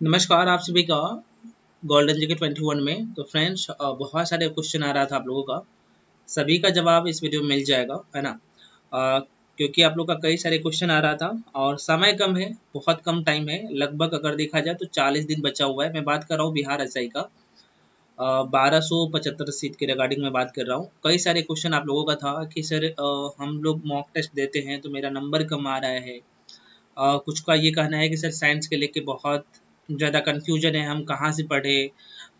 नमस्कार आप सभी का गोल्डन जीके 21 में। तो फ्रेंड्स बहुत सारे क्वेश्चन आ रहा था आप लोगों का, सभी का जवाब इस वीडियो में मिल जाएगा, है ना। क्योंकि आप लोग का कई सारे क्वेश्चन आ रहा था और समय कम है, बहुत कम टाइम है, लगभग अगर देखा जाए तो 40 दिन बचा हुआ है। मैं बात कर रहा हूँ बिहार एसआई का 1275 सीट के रिगार्डिंग मैं बात कर रहा हूँ। कई सारे क्वेश्चन आप लोगों का था कि सर हम लोग मॉक टेस्ट देते हैं तो मेरा नंबर कम आ रहा है। कुछ का ये कहना है कि सर साइंस के लेके बहुत ज़्यादा कन्फ्यूजन है, हम कहाँ से पढ़े,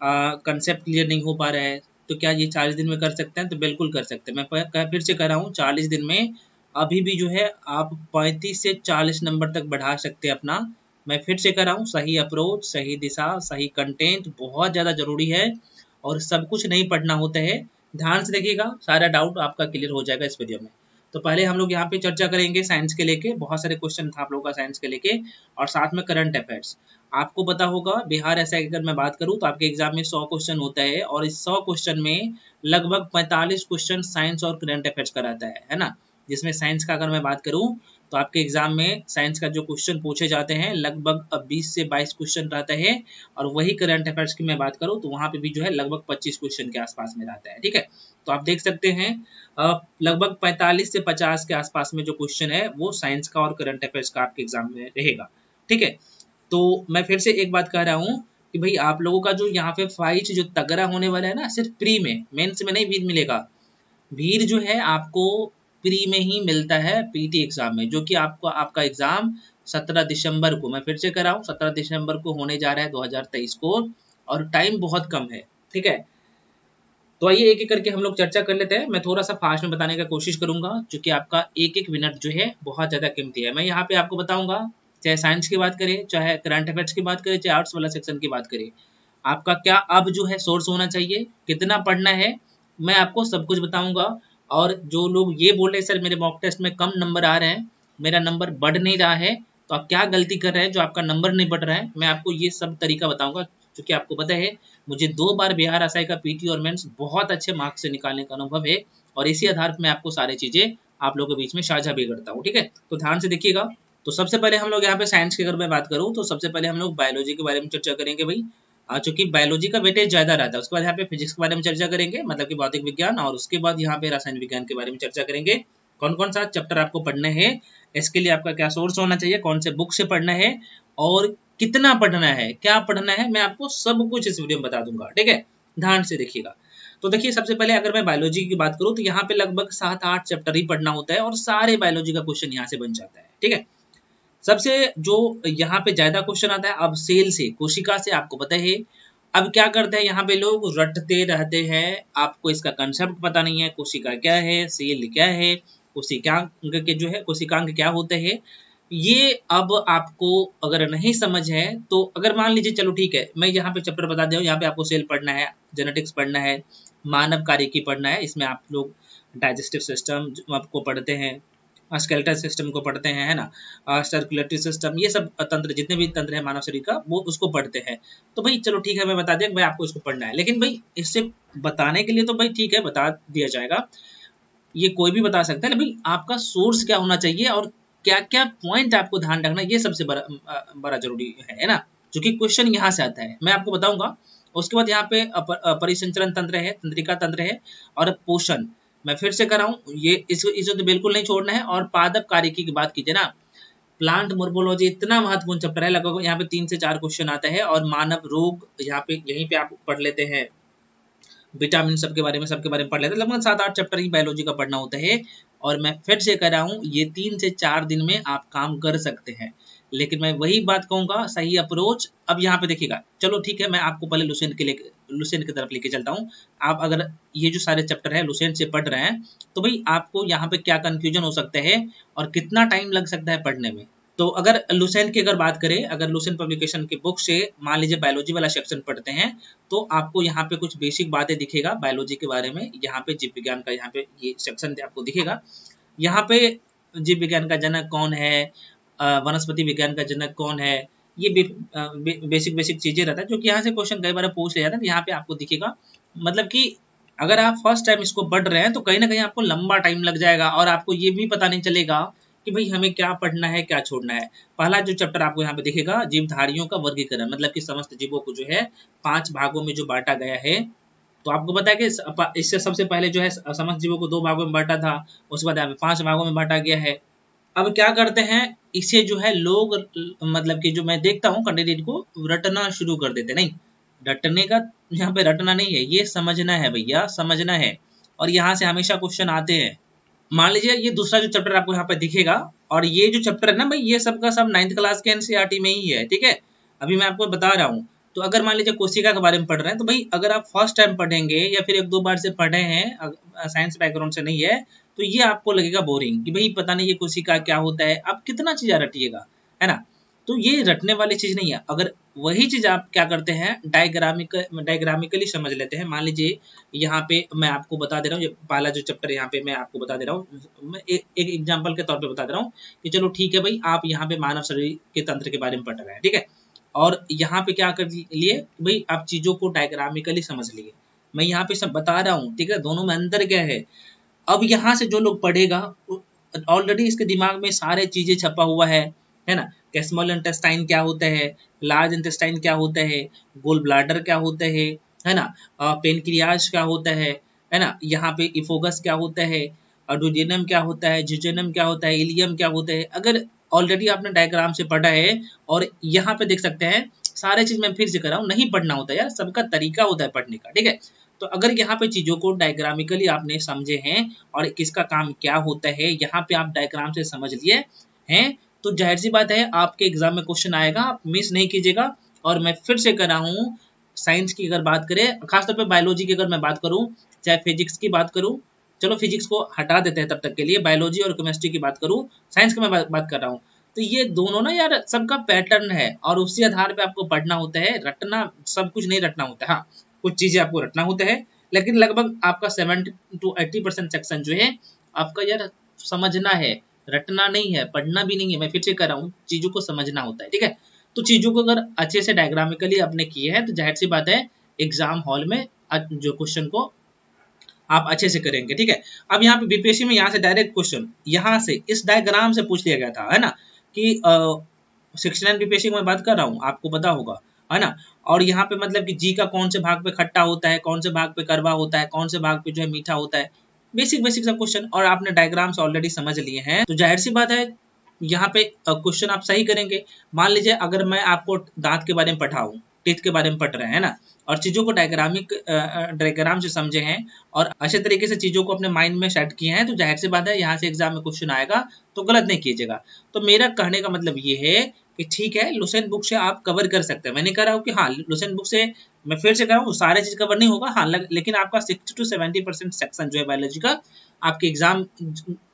कंसेप्ट क्लियर नहीं हो पा रहा है। तो क्या ये 40 दिन में कर सकते हैं? तो बिल्कुल कर सकते हैं। मैं फिर से कह रहा हूँ, 40 दिन में अभी भी जो है आप 35 से 40 नंबर तक बढ़ा सकते हैं अपना। मैं फिर से कह रहा हूँ, सही अप्रोच, सही दिशा, सही कंटेंट बहुत ज़्यादा ज़रूरी है और सब कुछ नहीं पढ़ना होता है। ध्यान से देखिएगा, सारा डाउट आपका क्लियर हो जाएगा इस वीडियो में। तो पहले हम लोग यहाँ पे चर्चा करेंगे साइंस के लेके, बहुत सारे क्वेश्चन था आप लोगों का साइंस के लेके, और साथ में करंट अफेयर्स। आपको पता होगा बिहार एसआई अगर मैं बात करूँ तो आपके एग्जाम में 100 क्वेश्चन होता है और इस 100 क्वेश्चन में लगभग 45 क्वेश्चन साइंस और करंट अफेयर्स का रहता है ना। जिसमें साइंस का अगर मैं बात करूँ तो आपके एग्जाम में साइंस का जो क्वेश्चन पूछे जाते हैं लगभग 20 से 22 क्वेश्चन रहता है, और वही करंट अफेयर्स की मैं बात करूँ तो वहाँ पे भी जो है लगभग 25 क्वेश्चन के आसपास में रहता है। ठीक है, तो आप देख सकते हैं लगभग 45 से 50 के आसपास में जो क्वेश्चन है वो साइंस का और करंट अफेयर्स का आपके एग्जाम में रहेगा। ठीक है, तो मैं फिर से एक बात कह रहा हूँ कि भाई आप लोगों का जो यहाँ पे फाइट जो तगड़ा होने वाला है ना, सिर्फ प्री में, मेंस में नहीं भीड़ मिलेगा। भीड़ जो है आपको प्री में ही मिलता है, पीटी एग्जाम में, जो कि आपको आपका एग्जाम 17 दिसंबर को, मैं फिर से कर रहा हूँ, 17 दिसंबर को होने जा रहा है 2023 को, और टाइम बहुत कम है। ठीक है, तो आइए एक एक करके हम लोग चर्चा कर लेते हैं। मैं थोड़ा सा फास्ट में बताने का कोशिश करूंगा, क्योंकि आपका एक एक मिनट जो है बहुत ज़्यादा कीमती है। मैं यहाँ पे आपको बताऊंगा, चाहे साइंस की बात करें, चाहे करंट अफेयर्स की बात करें, चाहे आर्ट्स वाला सेक्शन की बात करें, आपका क्या अब जो है सोर्स होना चाहिए, कितना पढ़ना है, मैं आपको सब कुछ बताऊंगा। और जो लोग ये बोल रहे हैं सर मेरे मॉक टेस्ट में कम नंबर आ रहे हैं, मेरा नंबर बढ़ नहीं रहा है, तो आप क्या गलती कर रहे हैं जो आपका नंबर नहीं बढ़ रहा है, मैं आपको ये सब तरीका बताऊंगा। क्योंकि आपको पता है मुझे 2 बार बिहार एसआई का पीटी और मेंस बहुत अच्छे मार्क्स से निकालने का अनुभव है, और इसी आधार पर मैं आपको सारी चीजें आप लोगों के बीच में साझा भी करता हूँ। ठीक है, तो ध्यान से देखिएगा। तो सबसे पहले हम लोग यहाँ पे साइंस की अगर मैं बात करूँ तो सबसे पहले हम लोग बायोलॉजी के बारे में चर्चा करेंगे भाई, चूंकि बायोलॉजी का वेटेज ज्यादा रहता है। उसके बाद यहाँ पे फिजिक्स के बारे में चर्चा करेंगे, मतलब कि भौतिक विज्ञान, और उसके बाद यहाँ पे रसायन विज्ञान के बारे में चर्चा करेंगे। कौन कौन सा चैप्टर आपको पढ़ने हैं, इसके लिए आपका क्या सोर्स होना चाहिए, कौन से बुक से पढ़ना है, और कितना पढ़ना है, क्या पढ़ना है, मैं आपको सब कुछ इस वीडियो में बता दूंगा। ठीक है, ध्यान से देखिएगा। तो देखिए, सबसे पहले अगर मैं बायोलॉजी की बात करूँ तो यहाँ पे लगभग 7-8 चैप्टर ही पढ़ना होता है और सारे बायोलॉजी का क्वेश्चन यहाँ से बन जाता है। ठीक है, सबसे जो यहाँ पे ज्यादा क्वेश्चन आता है अब सेल से, कोशिका से, आपको पता है। अब क्या करते हैं यहाँ पे लोग रटते रहते हैं, आपको इसका कंसेप्ट पता नहीं है, कोशिका क्या है, सेल क्या है, कोशिकांग के जो है, कोशिकांग क्या होते हैं, ये अब आपको अगर नहीं समझ है तो, अगर मान लीजिए, चलो ठीक है, मैं यहाँ पे चैप्टर बता दूँ, यहाँ पे आपको सेल पढ़ना है, जेनेटिक्स पढ़ना है, मानव कार्यकी पढ़ना है, इसमें आप लोग डाइजेस्टिव सिस्टम आपको पढ़ते हैं, स्केलेटल सिस्टम को पढ़ते हैं, है ना, सर्कुलेटरी सिस्टम, ये सब तंत्र, जितने भी तंत्र है मानव शरीर का, वो उसको पढ़ते हैं। तो भाई चलो ठीक है, मैं बता दिया भाई आपको इसको पढ़ना है, लेकिन भाई इससे बताने के लिए तो भाई ठीक है बता दिया जाएगा, ये कोई भी बता सकता है, लेकिन भाई आपका सोर्स क्या होना चाहिए और क्या क्या पॉइंट आपको ध्यान रखना, ये सबसे बड़ा जरूरी है ना, क्योंकि क्वेश्चन यहाँ से आता है, मैं आपको बताऊंगा। उसके बाद यहाँ पे परिसंचरण तंत्र है, तंत्रिका तंत्र है, और पोषण, मैं फिर से कर रहा हूँ, ये इसे तो बिल्कुल नहीं छोड़ना है। और पादप कार्यकी की बात कीजिए ना, प्लांट मोर्फोलॉजी इतना महत्वपूर्ण चैप्टर है, लगभग यहाँ पे 3 से 4 क्वेश्चन आता है, और मानव रोग यहाँ पे यहीं पे आप पढ़ लेते हैं, विटामिन सबके बारे में पढ़ लेते हैं, लगभग 7-8 चैप्टर ही बायोलॉजी का पढ़ना होता है। और मैं फिर से कह रहा हूँ, ये 3 से 4 दिन में आप काम कर सकते हैं, लेकिन मैं वही बात कहूंगा, सही अप्रोच। अब यहाँ पे देखिएगा, चलो ठीक है, मैं आपको पहले लुसेंट की तरफ लेके चलता हूँ। आप अगर ये जो सारे चैप्टर है लुसेंट से पढ़ रहे हैं, तो भाई आपको यहाँ पे क्या कंफ्यूजन हो सकता है और कितना टाइम लग सकता है पढ़ने में। तो अगर लुसेंट की अगर बात करें, अगर लुसेंट पब्लिकेशन की बुक से मान लीजिए बायोलॉजी वाला सेक्शन पढ़ते हैं, तो आपको यहाँ पे कुछ बेसिक बातें दिखेगा बायोलॉजी के बारे में। यहाँ पे जीव विज्ञान का यहाँ पे ये सेक्शन आपको दिखेगा। यहाँ पे जीव विज्ञान का जनक कौन है, वनस्पति विज्ञान का जनक कौन है, ये बेसिक बेसिक चीजें रहता है, जो कि यहाँ से क्वेश्चन कई बार पूछ लिया जाता है। यहाँ पे आपको दिखेगा, मतलब कि अगर आप फर्स्ट टाइम इसको पढ़ रहे हैं तो कहीं ना कहीं आपको लंबा टाइम लग जाएगा, और आपको ये भी पता नहीं चलेगा कि भाई हमें क्या पढ़ना है क्या छोड़ना है। पहला जो चैप्टर आपको यहाँ पे दिखेगा, जीवधारियों का वर्गीकरण, मतलब कि समस्त जीवों को जो है 5 भागों में जो बांटा गया है। तो आपको पता है कि इससे सबसे पहले जो है समस्त जीवों को 2 भागों में बांटा था, उसके बाद यहाँ पे 5 भागों में बांटा गया है। अब क्या करते हैं, इसे जो है लोग, मतलब कि जो मैं देखता हूँ कैंडिडेट को रटना शुरू कर देते। नहीं, रटने का यहाँ पे रटना नहीं है, ये समझना है भैया, समझना है। और यहाँ से हमेशा क्वेश्चन आते हैं। मान लीजिए ये दूसरा जो चैप्टर आपको यहाँ पे दिखेगा, और ये जो चैप्टर है ना भाई, ये सबका सब 9th क्लास के एनसीईआरटी में ही है, ठीक है। अभी मैं आपको बता रहा हूँ। तो अगर मान लीजिए कोशिका के बारे में पढ़ रहे हैं, तो भाई अगर आप फर्स्ट टाइम पढ़ेंगे या फिर 1-2 बार से पढ़े हैं, साइंस बैकग्राउंड से नहीं है, तो ये आपको लगेगा बोरिंग कि भाई पता नहीं ये कोशिका क्या होता है, आप कितना चीज़ रटिएगा, है ना। तो ये रटने वाली चीज़ नहीं है। अगर वही चीज़ आप क्या करते हैं, डायग्रामिकली समझ लेते हैं। मान लीजिए यहाँ पे मैं आपको बता दे रहा हूँ, ये पहला जो चैप्टर यहाँ पे मैं आपको बता दे रहा हूँ, मैं एक एग्जाम्पल के तौर पे बता दे रहा हूँ कि चलो ठीक है भाई, आप यहाँ पे मानव शरीर के तंत्र के बारे में पढ़ रहे हैं, ठीक है। और यहाँ पे क्या कर लिए भाई, आप चीज़ों को डायग्रामिकली समझ लिए। मैं यहाँ पे सब बता रहा हूँ, ठीक है, दोनों में अंतर क्या है। अब यहाँ से जो लोग पढ़ेगा, ऑलरेडी इसके दिमाग में सारे चीजें छपा हुआ है ना। स्मॉल इंटेस्टाइन क्या होता है, लार्ज इंटेस्टाइन क्या होता है, गोल ब्लाडर क्या होता है ना, पेनक्रियाज क्या होता है ना, यहाँ पे इफोगस क्या होता है, डुडेनम क्या होता है, जिजेनम क्या होता है, इलियम क्या होता है। अगर ऑलरेडी आपने डायग्राम से पढ़ा है, और यहाँ पे देख सकते हैं सारे चीज मैं फिर से कर रहा हूँ, नहीं पढ़ना होता है यार, सबका तरीका होता है पढ़ने का, ठीक है। तो अगर यहाँ पे चीजों को डायग्रामिकली आपने समझे हैं और किसका काम क्या होता है, यहाँ पे आप डायग्राम से समझ लिए हैं, तो जाहिर सी बात है आपके एग्जाम में क्वेश्चन आएगा, आप मिस नहीं कीजिएगा। और मैं फिर से कर रहा हूँ, साइंस की अगर बात करें, खासतौर पर बायोलॉजी की अगर मैं बात करूँ, चाहे फिजिक्स की बात करूँ, चलो फिजिक्स को हटा देते हैं तब तक के लिए, बायोलॉजी और केमिस्ट्री की बात करूँ, साइंस की मैं बात कर रहा हूँ, तो ये दोनों ना यार सबका पैटर्न है, और उसी आधार पे आपको पढ़ना होता है। रटना सब कुछ नहीं रटना होता है, हाँ कुछ चीजें आपको रटना होता है, लेकिन लगभग आपका 70 to 80% सेक्शन जो है आपका यार समझना है, रटना नहीं है, पढ़ना भी नहीं है। मैं फिर से कर रहा हूँ, चीजों को समझना होता है, ठीक है। तो चीजों को अगर अच्छे से डायग्रामिकली आपने किए हैं, तो जाहिर सी बात है एग्जाम हॉल में जो क्वेश्चन को आप अच्छे से करेंगे, ठीक है। अब यहाँ पे बीपीएससी में यहाँ से डायरेक्ट क्वेश्चन यहाँ से इस डायग्राम से पूछ लिया गया था, है ना, कि 69 बीपीएससी में बात कर रहा हूँ, आपको पता होगा, है ना। और यहाँ पे मतलब कि जी का कौन से भाग पे खट्टा होता है, कौन से भाग पे कड़वा होता है, कौन से भाग पे जो है मीठा होता है, बेसिक बेसिक सा क्वेश्चन, और आपने डायग्राम से ऑलरेडी समझ लिए हैं, तो जाहिर सी बात है यहाँ पे क्वेश्चन आप सही करेंगे। मान लीजिए अगर मैं आपको दांत के बारे में पढ़ाऊँ, टीथ के बारे में पढ़ रहे हैं ना, और चीज़ों को डायग्राम से समझे हैं और अच्छे तरीके से चीज़ों को अपने माइंड में सेट किए हैं, तो जाहिर सी बात है यहाँ से एग्जाम में क्वेश्चन आएगा, तो गलत नहीं कीजिएगा। तो मेरा कहने का मतलब ये है कि ठीक है, लुसेंट बुक से आप कवर कर सकते हैं। मैं नहीं कह रहा हूँ कि हाँ लुसेंट बुक से, मैं फिर से कह रहा हूँ सारे चीज़ कवर नहीं होगा, हाँ लेकिन आपका 60 to 70% सेक्शन जो है बायोलॉजी का आपके एग्जाम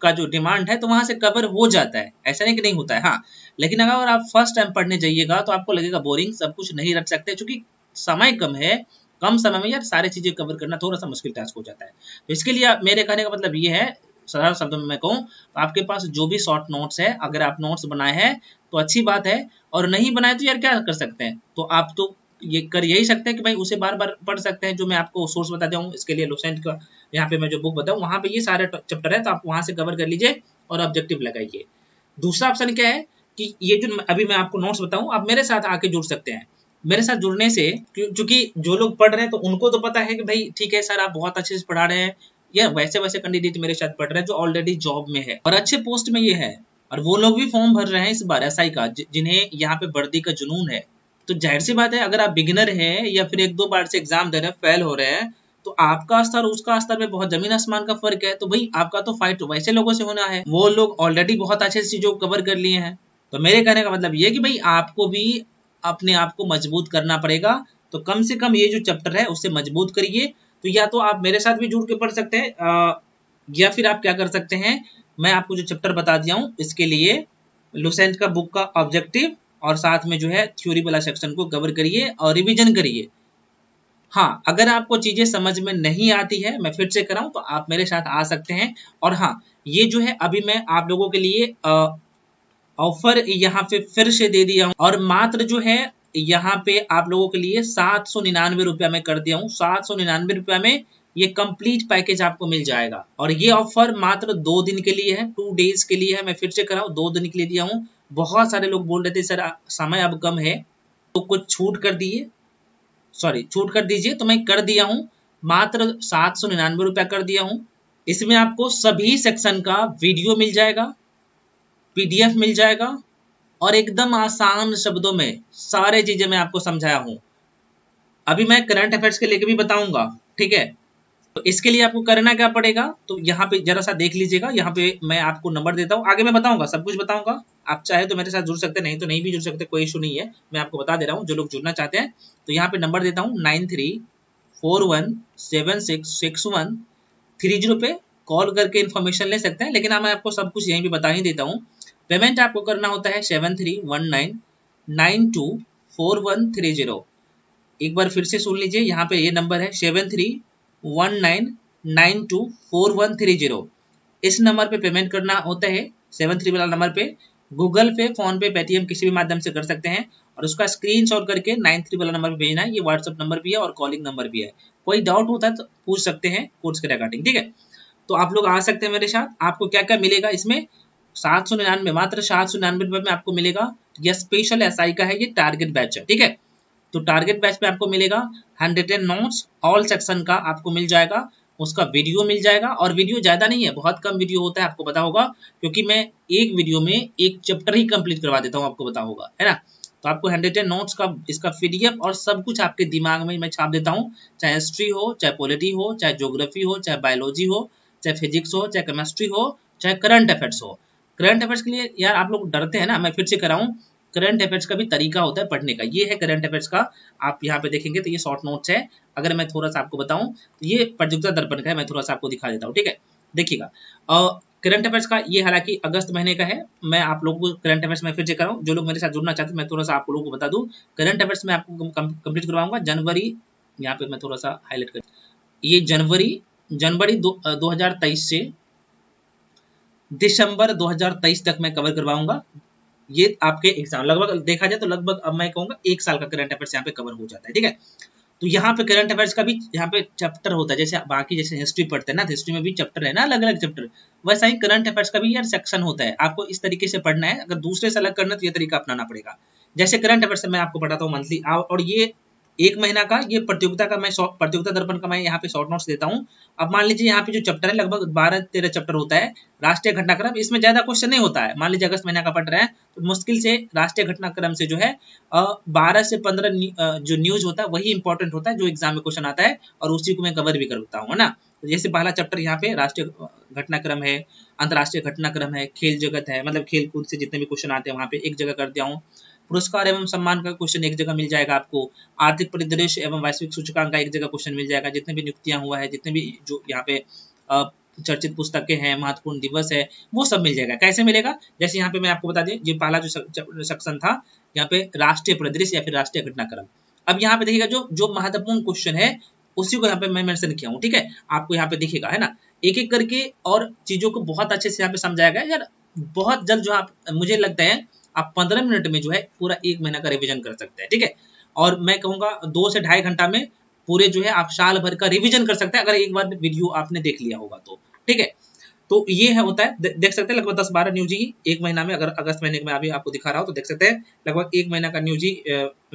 का जो डिमांड है, तो वहाँ से कवर हो जाता है, ऐसा नहीं कि नहीं होता है, हाँ। लेकिन अगर आप फर्स्ट टाइम पढ़ने जाइएगा तो आपको लगेगा बोरिंग, सब कुछ नहीं रट सकते, क्योंकि समय कम है, कम समय में यार सारी चीजें कवर करना थोड़ा सा मुश्किल टास्क हो जाता है। तो इसके लिए मेरे कहने का मतलब ये है, साधारण शब्दों में मैं कहूँ तो आपके पास जो भी शॉर्ट नोट्स है, अगर आप नोट्स बनाए हैं तो अच्छी बात है, और नहीं बनाए तो यार क्या कर सकते हैं, तो आप तो ये कर यही सकते हैं कि भाई उसे बार बार पढ़ सकते हैं। जो मैं आपको सोर्स बता दूँ, इसके लिए लुसेंट का यहाँ पे मैं जो बुक बताऊँ, वहाँ पे ये सारे चैप्टर है, तो आप वहाँ से कवर कर लीजिए और ऑब्जेक्टिव लगाइए। दूसरा ऑप्शन क्या है कि ये जो अभी मैं आपको नोट्स बताऊँ, आप मेरे साथ आके जुड़ सकते हैं। मेरे साथ जुड़ने से, क्योंकि जो लोग पढ़ रहे हैं तो उनको तो पता है कि भाई ठीक है सर आप बहुत अच्छे से पढ़ा रहे हैं, या वैसे वैसे कैंडिडेट मेरे साथ पढ़ रहे हैं जो ऑलरेडी जॉब में है और अच्छे पोस्ट में ये है, और वो लोग भी फॉर्म भर रहे हैं इस बार एसआई का, जिन्हें यहाँ पे वर्दी का जुनून है। तो जाहिर सी बात है अगर आप बिगिनर हैं या फिर 1-2 बार से एग्जाम दे रहे हैं, फेल हो रहे हैं, तो आपका स्तर उसका स्तर में बहुत जमीन आसमान का फर्क है। तो भाई आपका तो फाइट वैसे लोगों से होना है, वो लोग ऑलरेडी बहुत अच्छे से चीजों को कवर कर लिए हैं। तो मेरे कहने का मतलब ये कि भाई आपको भी अपने आप को मजबूत करना पड़ेगा, तो कम से कम ये जो चैप्टर है उससे मजबूत करिए। तो या तो आप मेरे साथ भी जुड़ के पढ़ सकते हैं, या फिर आप क्या कर सकते हैं, मैं आपको जो चैप्टर बता दिया हूँ इसके लिए लुसेंट का बुक का ऑब्जेक्टिव और साथ में जो है थ्योरी वाला सेक्शन को कवर करिए और रिवीजन करिए। हाँ, अगर आपको चीजें समझ में नहीं आती है, मैं फिर से कराऊं, तो आप मेरे साथ आ सकते हैं। और हाँ, ये जो है अभी मैं आप लोगों के लिए ऑफर यहाँ पे फिर से दे दिया हूँ, और मात्र जो है यहाँ पे आप लोगों के लिए 799 रुपया में कर दिया हूँ। 799 रुपया में ये कंप्लीट पैकेज आपको मिल जाएगा। और ये ऑफर मात्र 2 दिन के लिए है, 2 डेज के लिए है। मैं फिर से कराऊँ, 2 दिन के लिए दिया हूँ। बहुत सारे लोग बोल रहे थे सर समय अब कम है तो कुछ छूट कर दिए, सॉरी छूट कर दीजिए, तो मैं कर दिया हूँ। मात्र 799 रुपया कर दिया हूँ। इसमें आपको सभी सेक्शन का वीडियो मिल जाएगा, पीडीएफ मिल जाएगा और एकदम आसान शब्दों में सारे चीजें मैं आपको समझाया हूँ। अभी मैं करंट अफेयर्स के लेके भी बताऊंगा, ठीक है। तो इसके लिए आपको करना क्या पड़ेगा, तो यहाँ पे जरा सा देख लीजिएगा, यहाँ पे मैं आपको नंबर देता हूँ, आगे मैं बताऊंगा, सब कुछ बताऊंगा। आप चाहे तो मेरे साथ जुड़ सकते, नहीं तो नहीं भी जुड़ सकते, कोई इशू नहीं है। मैं आपको बता दे रहा हूँ, जो लोग जुड़ना चाहते हैं तो यहाँ पे नंबर देता हूँ 9341766130 पे कॉल करके इन्फॉर्मेशन ले सकते हैं। लेकिन मैं आपको सब कुछ यहीं पे बता ही देता हूँ। पेमेंट आपको करना होता है 7319924130। एक बार फिर से सुन लीजिए, यहाँ पे ये नंबर है 7319924130। इस नंबर पे पेमेंट करना होता है, 73 वाला नंबर पे। गूगल पे, फोन पे, पेटीएम किसी भी माध्यम से कर सकते हैं और उसका स्क्रीनशॉट करके 93 वाला नंबर पे भेजना है। ये व्हाट्सएप नंबर भी है और कॉलिंग नंबर भी है। कोई डाउट होता है तो पूछ सकते हैं कोर्स के रिगार्डिंग, ठीक है। तो आप लोग आ सकते हैं मेरे साथ। आपको क्या क्या मिलेगा इसमें, 799, मात्र 799 रुपए में आपको मिलेगा। यह स्पेशल एसआई का है, ये टारगेट बैच है, ठीक है। तो टारगेट बैच पे आपको मिलेगा 110 नोट्स ऑल सेक्शन का आपको मिल जाएगा, उसका वीडियो मिल जाएगा। और वीडियो ज्यादा नहीं है, बहुत कम वीडियो होता है, आपको पता होगा, क्योंकि मैं एक वीडियो में एक चैप्टर ही कंप्लीट करवा देता हूँ, आपको पता होगा, है ना। तो आपको 110 नोट्स का इसका पीडीएफ और सब कुछ आपके दिमाग में मैं छाप देता हूँ। चाहे हिस्ट्री हो, चाहे पॉलिटी हो, चाहे ज्योग्राफी हो, चाहे बायोलॉजी हो, चाहे फिजिक्स हो, चाहे केमिस्ट्री हो, चाहे करंट अफेयर्स हो। करंट अफेयर्स के लिए यार आप लोग डरते हैं ना, मैं फिर से कराऊं, करंट अफेयर्स का भी तरीका होता है पढ़ने का। ये है करंट अफेयर्स का, आप यहाँ पे देखेंगे तो ये शॉर्ट नोट्स है। अगर मैं थोड़ा सा आपको बताऊं, ये प्रतियोगिता दर्पण का है, मैं थोड़ा सा आपको दिखा देता हूँ, ठीक है। देखिएगा, करंट अफेयर्स का ये हालांकि अगस्त महीने का है। मैं आप लोगों को करंट अफेयर्स में फिर से कराऊं, जो लोग मेरे साथ जुड़ना चाहते हैं मैं थोड़ा सा आप लोगों को बता दूं। करंट अफेयर्स में आपको कंप्लीट करवाऊंगा जनवरी, यहाँ पे मैं थोड़ा सा हाईलाइट कर, ये जनवरी 2023 से दिसंबर 2023 तक मैं कवर करवाऊंगा। ये आपके एग्जाम लगभग देखा जाए तो लगभग अब मैं कहूंगा 1 साल का करंट अफेयर्स यहाँ पे कवर हो जाता है, ठीक है। तो यहाँ पे करंट अफेयर्स का भी यहाँ पे चैप्टर होता है, जैसे बाकी जैसे हिस्ट्री पढ़ते हैं ना, हिस्ट्री में भी चैप्टर है ना, अलग अलग चैप्टर, वैसा ही करंट अफेयर्स का भी यार सेक्शन होता है। आपको इस तरीके से पढ़ना है, अगर दूसरे से अलग करना तो ये तरीका अपनाना पड़ेगा। जैसे करंट अफेयर्स मैं आपको पढ़ाता हूँ मंथली, और ये 1 महीना का, ये प्रतियोगिता का मैं प्रतियोगिता दर्पण का मैं यहाँ पे शॉर्ट नोट्स देता हूँ। अब मान लीजिए यहाँ पे जो चैप्टर है लगभग 12-13 चैप्टर होता है। राष्ट्रीय घटनाक्रम, इसमें ज्यादा क्वेश्चन नहीं होता है। मान लीजिए अगस्त महीना का पढ़ रहे हैं तो मुश्किल से राष्ट्रीय घटनाक्रम से जो है 12 से 15 जो न्यूज होता है वही इंपॉर्टेंट होता है, जो एग्जाम में क्वेश्चन आता है, और उसी को मैं कवर भी करता हूँ, है ना। तो जैसे पहला चैप्टर यहाँ पे राष्ट्रीय घटनाक्रम है, अंतर्राष्ट्रीय घटनाक्रम है, खेल जगत है, मतलब खेल कूद से जितने भी क्वेश्चन आते हैं वहाँ पे एक जगह कर दिया हूँ। पुरस्कार एवं सम्मान का क्वेश्चन एक जगह मिल जाएगा आपको। आर्थिक परिदृश्य एवं वैश्विक सूचकांक का एक जगह क्वेश्चन मिल जाएगा। जितने भी नियुक्तियां हुआ है, जितने भी जो यहाँ पे चर्चित पुस्तकें हैं, महत्वपूर्ण दिवस है, वो सब मिल जाएगा। कैसे मिलेगा, जैसे यहाँ पे मैं आपको बता दें, ये पहला जो सेक्शन था यहाँ पे राष्ट्रीय परिदृश्य या फिर राष्ट्रीय घटनाक्रम। अब यहाँ पे देखिएगा जो जो महत्वपूर्ण क्वेश्चन है उसी को यहाँ पे मैं मेंशन किया हूँ, ठीक है। आपको यहाँ पे दिखेगा, है ना, एक एक करके, और चीजों को बहुत अच्छे से यहाँ पे समझाया गया यार। बहुत जल्द जो आप, मुझे लगता है आप 15 मिनट में जो है पूरा 1 महीना का रिवीजन कर सकते हैं, ठीक है। और मैं कहूंगा 2 से 2.5 घंटा में पूरे जो है आप साल भर का रिवीजन कर सकते हैं, अगर एक बार वीडियो आपने देख लिया होगा तो, ठीक है। तो ये है होता है, देख सकते हैं लगभग 10-12 न्यूज ही 1 महीना में, अगर अगस्त महीने में अभी आपको दिखा रहा हूँ तो देख सकते हैं लगभग 1 महीना का न्यूज ही,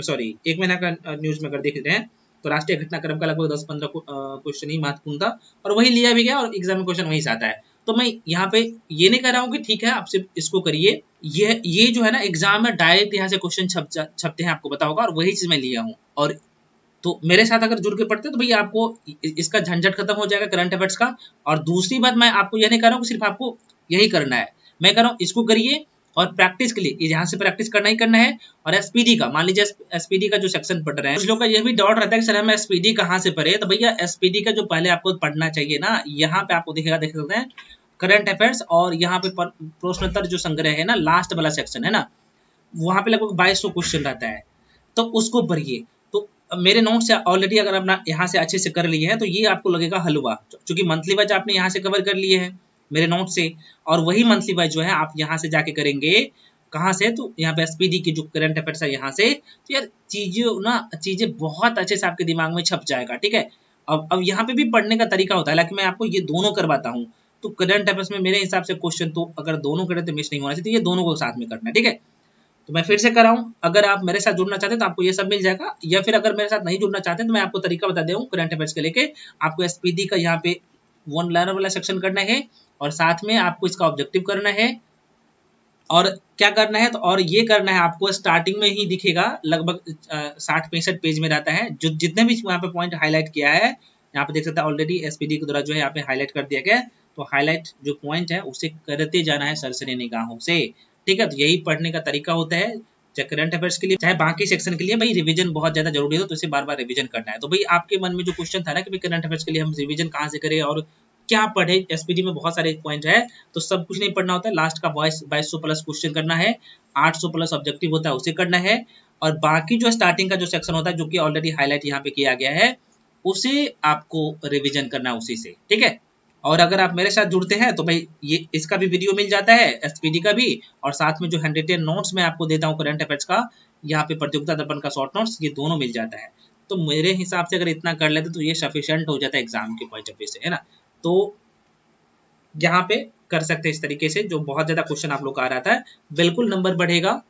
सॉरी 1 महीना का न्यूज में अगर देख रहे हैं तो राष्ट्रीय घटनाक्रम का लगभग 10-15 क्वेश्चन ही महत्वपूर्ण था, और वही लिया भी गया और एग्जाम में क्वेश्चन वहीं से आता है। तो मैं यहाँ पे ये नहीं कह रहा हूँ कि ठीक है आप सिर्फ इसको करिए, ये जो है ना एग्जाम में डायरेक्ट यहाँ से क्वेश्चन छपते हैं, आपको पता होगा, और वही चीज मैं लिया हूँ। और तो मेरे साथ अगर जुड़ के पढ़ते तो भैया आपको इसका झंझट खत्म हो जाएगा करंट अफेयर्स का। और दूसरी बात, मैं आपको यह नहीं कह रहा हूँ कि सिर्फ आपको यही करना है, मैं कह रहा हूँ इसको करिए, और प्रैक्टिस के लिए यहाँ से प्रैक्टिस करना ही करना है। और एसपीडी का, मान लीजिए एसपीडी का जो सेक्शन पढ़ रहे हैं, कुछ लोग का यह भी डाउट रहता है कि सर हम एसपीडी कहाँ से पढ़े, तो भैया एसपीडी का जो पहले आपको पढ़ना चाहिए ना, यहाँ पे आपको दिखेगा, देख सकते हैं करंट अफेयर्स, और यहाँ पे प्रश्नोत्तर जो संग्रह है ना, लास्ट वाला सेक्शन है ना, वहां पे लगभग 2200 क्वेश्चन रहता है, तो उसको भरिए। तो मेरे नोट्स ऑलरेडी अगर अपना यहाँ से अच्छे से कर लिए हैं तो ये आपको लगेगा हलवा, क्योंकि मंथली वाइज आपने यहाँ से कवर कर लिए हैं मेरे नोट से, और वही मंथली वाइज जो है आप यहाँ से जाके करेंगे। कहाँ से, तो यहाँ पे एसपीडी की जो करंट अफेयर्स है यहाँ से, तो यार चीजें बहुत अच्छे से आपके दिमाग में छप जाएगा, ठीक है। अब यहाँ पे भी पढ़ने का तरीका होता है, हालांकि मैं आपको ये दोनों करवाता हूँ। तो करंट अफेयर्स में मेरे हिसाब से क्वेश्चन तो अगर दोनों करें तो मिस नहीं होना चाहिए, तो ये दोनों को साथ में करना है, ठीक है। तो मैं फिर से कर रहा हूँ, अगर आप मेरे साथ जुड़ना चाहते हैं तो आपको ये सब मिल जाएगा, या फिर अगर मेरे साथ नहीं जुड़ना चाहते हैं तो मैं आपको तरीका बता दे रहा हूँ करंट अफेयर्स के लेके। आपको एसपीडी का यहाँ पे वन लाइनर वाला सेक्शन करना है, और साथ में आपको इसका ऑब्जेक्टिव करना है, और क्या करना है तो और ये करना है आपको स्टार्टिंग में ही दिखेगा, लगभग 60-65 पेज में रहता है, जो जितने भी वहाँ पे पॉइंट हाईलाइट किया है यहाँ पे देख सकते हैं ऑलरेडी एसपीडी के द्वारा जो है यहाँ पे हाईलाइट कर दिया गया है। तो हाईलाइट जो पॉइंट है उसे करते जाना है सरसरी निगाहों से, ठीक है। तो यही पढ़ने का तरीका होता है, चाहे करंट अफेयर्स के लिए चाहे बाकी सेक्शन के लिए। भाई रिवीजन बहुत ज्यादा जरूरी है, तो इसे बार बार रिवीजन करना है। तो भाई आपके मन में जो क्वेश्चन था ना कि भाई करंट अफेयर्स के लिए हम रिवीजन कहाँ से करें और क्या पढ़े, एसपीडी में बहुत सारे पॉइंट है, तो सब कुछ नहीं पढ़ना होता है। लास्ट का 2200 प्लस क्वेश्चन करना है, 800 प्लस ऑब्जेक्टिव होता है उसे करना है, और बाकी जो स्टार्टिंग का जो सेक्शन होता है जो कि ऑलरेडी हाईलाइट यहाँ पे किया गया है उसे आपको रिवीजन करना है उसी से, ठीक है। और अगर आप मेरे साथ जुड़ते हैं तो भाई ये इसका भी वीडियो मिल जाता है, एसपीडी का भी, और साथ में जो 110 नोट्स मैं आपको देता हूँ करंट अफेयर्स का, यहाँ पे प्रतियोगिता दर्पण का शॉर्ट नोट्स, ये दोनों मिल जाता है। तो मेरे हिसाब से अगर इतना कर लेते तो ये सफिशिएंट हो जाता है एग्जाम के पॉइंट ऑफ व्यू से, है ना। तो यहाँ पे कर सकते हैं इस तरीके से, जो बहुत ज्यादा क्वेश्चन आप लोग का आ रहा था, बिल्कुल नंबर बढ़ेगा।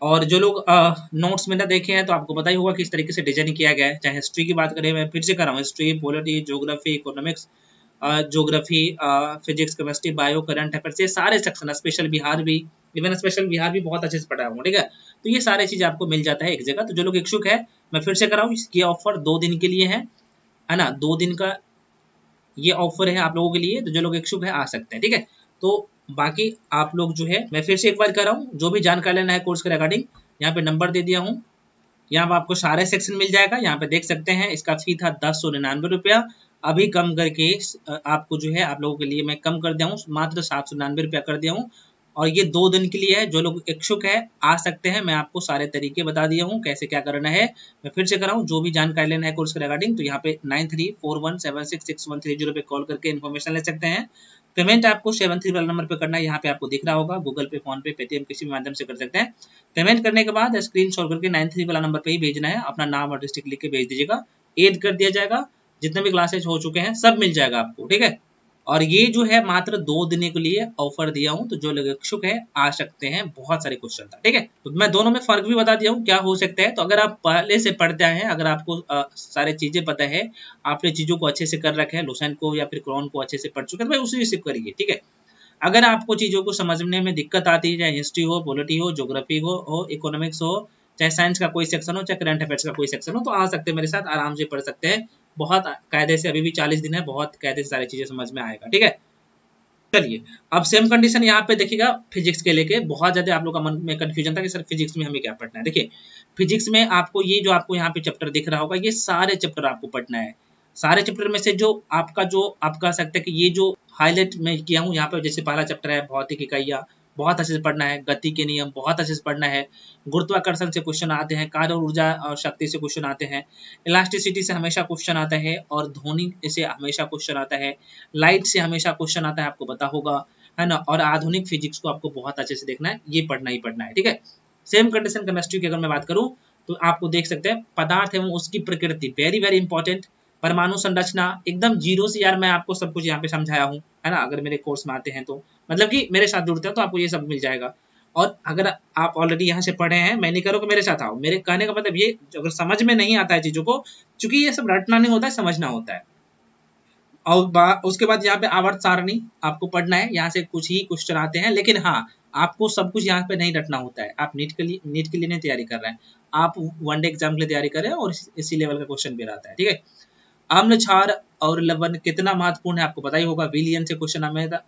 और जो लोग नोट्स में ना देखे हैं तो आपको पता ही होगा कि इस तरीके से डिजाइन किया गया है। चाहे हिस्ट्री की बात करें, मैं फिर से कर रहा हूँ, history, polity, geography, economics, geography, physics, chemistry, bio, current affairs, ये सारे सेक्शन, स्पेशल बिहार भी, इवन स्पेशल बिहार भी बहुत अच्छे से पढ़ा हूँ, ठीक है। तो ये सारी चीज आपको मिल जाता है एक जगह। तो जो लोग इच्छुक है, मैं फिर से कर रहा हूँ, ये ऑफर 2 दिन के लिए है ना, 2 दिन का ये ऑफर है आप लोगों के लिए। तो जो लोग इच्छुक है आ सकते हैं, ठीक है। तो बाकी आप लोग जो है, मैं फिर से एक बार कर रहा हूँ, जो भी जानकारी लेना है कोर्स के रिगार्डिंग, यहाँ पे नंबर दे दिया हूँ, यहाँ पे आपको सारे सेक्शन मिल जाएगा। यहाँ पे देख सकते हैं इसका फी था 1099 रुपया, अभी कम करके आपको जो है आप लोगों के लिए मैं कम कर दिया हूँ, मात्र 799 रुपया कर दिया हूँ। और ये 2 दिन के लिए है, जो लोग इच्छुक है आ सकते हैं। मैं आपको सारे तरीके बता दिया हूँ कैसे क्या करना है। मैं फिर से कर रहा हूँ, जो भी जानकारी लेना है कोर्स के रिगार्डिंग तो यहाँ पे 9341766130 पे कॉल करके इन्फॉर्मेशन ले सकते हैं। पेमेंट आपको 73 वाला नंबर पे करना है, यहाँ पे आपको दिख रहा होगा, गूगल पे, फोन पे, पेटीएम, किसी भी माध्यम से कर सकते हैं। पेमेंट करने के बाद स्क्रीनशॉट करके 93 वाला नंबर पे ही भेजना है, अपना नाम और डिस्ट्रिक्ट लिख के भेज दीजिएगा, ऐड कर दिया जाएगा। जितने भी क्लासेज हो चुके हैं सब मिल जाएगा आपको, ठीक है। और ये जो है मात्र 2 दिन के लिए ऑफर दिया हूँ, तो जो लोग इच्छुक है आ सकते हैं। बहुत सारे क्वेश्चन था, ठीक है। तो मैं दोनों में फर्क भी बता दिया हूँ क्या हो सकता है। तो अगर आप पहले से पढ़ते हैं, अगर आपको सारे चीजें पता है, आपने चीजों को अच्छे से कर रखे हैं, लुसेंट को या फिर क्रॉन को अच्छे से पढ़ चुके हैं, तो भाई उसी से करिए, ठीक है। अगर आपको चीजों को समझने में दिक्कत आती है, चाहे हिस्ट्री हो, पॉलिटी हो, ज्योग्राफी हो, इकोनॉमिक्स हो, चाहे साइंस का कोई सेक्शन हो, चाहे करंट अफेयर्स का कोई सेक्शन हो, तो आ सकते हैं मेरे साथ, आराम से पढ़ सकते हैं। बहुत कायदे से, अभी भी 40 दिन है, बहुत कायदे से सारी चीजें समझ में आएगा, ठीक है। चलिए, अब सेम कंडीशन यहाँ पे देखिएगा फिजिक्स के लेके। बहुत ज्यादा आप लोग का मन में कंफ्यूजन था कि सर फिजिक्स में हमें क्या पढ़ना है। देखिए, फिजिक्स में आपको ये जो आपको यहाँ पे चैप्टर दिख रहा होगा, ये सारे चैप्टर आपको पढ़ना है। सारे चैप्टर में से जो आप कह सकते हैं कि ये जो हाईलाइट मैं किया हूँ यहाँ पे, जैसे पहला चैप्टर है भौतिक इकाइयाँ, बहुत अच्छे से पढ़ना है। गति के नियम बहुत अच्छे से पढ़ना है। गुरुत्वाकर्षण से क्वेश्चन आते हैं, कार्य और ऊर्जा और शक्ति से क्वेश्चन आते हैं, इलास्टिसिटी से हमेशा क्वेश्चन आता है, और ध्वनि से हमेशा क्वेश्चन आता है, लाइट से हमेशा क्वेश्चन आता है, आपको पता होगा, है ना। और आधुनिक फिजिक्स को आपको बहुत अच्छे से देखना है, ये पढ़ना ही पढ़ना है, ठीक है। सेम कंडीशन केमिस्ट्री की अगर मैं बात करूँ तो आपको देख सकते हैं पदार्थ एवं उसकी प्रकृति, वेरी वेरी इंपॉर्टेंट। परमाणु संरचना एकदम जीरो से, यार मैं आपको सब कुछ यहाँ पे समझाया हूँ, है ना। अगर मेरे कोर्स में आते हैं तो मतलब कि मेरे साथ जुड़ते हैं तो आपको ये सब मिल जाएगा। और अगर आप ऑलरेडी यहाँ से पढ़े हैं, मैं नहीं करो कि मेरे साथ आओ, मेरे कहने का मतलब ये, अगर समझ में नहीं आता है चीजों को, क्योंकि ये सब रटना नहीं होता है, समझना होता है। और उसके बाद यहाँ पे आवर्त सारणी आपको पढ़ना है, यहाँ से कुछ ही क्वेश्चन आते हैं, लेकिन हाँ आपको सब कुछ यहाँ पे नहीं रटना होता है। आप नीट के लिए नहीं तैयारी कर रहे हैं, आप वनडे एग्जाम के लिए तैयारी कर रहे हैं, और इसी लेवल का क्वेश्चन भी रहता है, ठीक है। अम्ल, क्षार और लवण कितना महत्वपूर्ण है आपको पता ही होगा। विलयन से क्वेश्चन